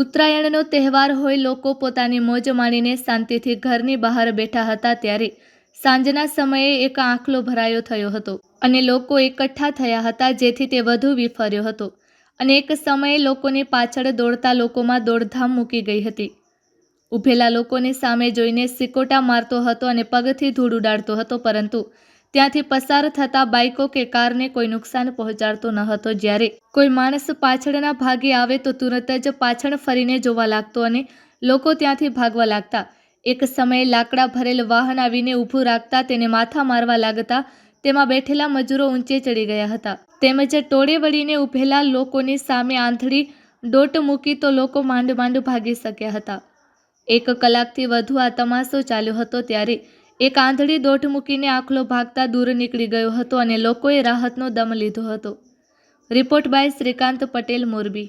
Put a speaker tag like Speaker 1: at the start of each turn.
Speaker 1: ઉત્તરાયણનો તહેવાર હોય, લોકો પોતાની મોજ માણીને શાંતિથી ઘરની બહાર બેઠા હતા ત્યારે સાંજના સમયે એક આંખલો ભરાયો થયો હતો અને લોકો એકઠા થયા હતા, જેથી તે વધુ વિફર્યો હતો અને એક સમયે લોકોની પાછળ દોડતા લોકોમાં દોડધામ મૂકી ગઈ હતી. ઊભેલા લોકોની સામે જોઈને સિકોટા મારતો હતો અને પગથી ધૂળ ઉડાડતો હતો, પરંતુ ત્યાંથી પસાર થતા બાઇકો કે કારને કોઈ નુકસાન પહોંચાડતો ન હતો. જ્યારે કોઈ માણસ પાછળના ભાગે આવે તો તુરંત જ પાછળ ફરીને જોવા લાગતો અને લોકો ત્યાંથી ભાગવા લાગતા. એક સમયે લાકડા ભરેલ વાહન આવીને ઊભું રાખતા તેને માથા મારવા લાગતા તેમાં બેઠેલા મજૂરો ઊંચે ચડી ગયા હતા, તેમજ ટોળે વળીને ઊભેલા લોકોની સામે આંધળી દોટ મૂકી તો લોકો માંડ માંડ ભાગી શક્યા હતા. 1 કલાકથી વધુ આ તમાશો ચાલ્યો હતો ત્યારે એક આંધળી દોટ મૂકીને આંખલો ભાગતા દૂર નીકળી ગયો હતો અને લોકોએ રાહતનો દમ લીધો હતો. Report by Shrikant Patel, Morbi.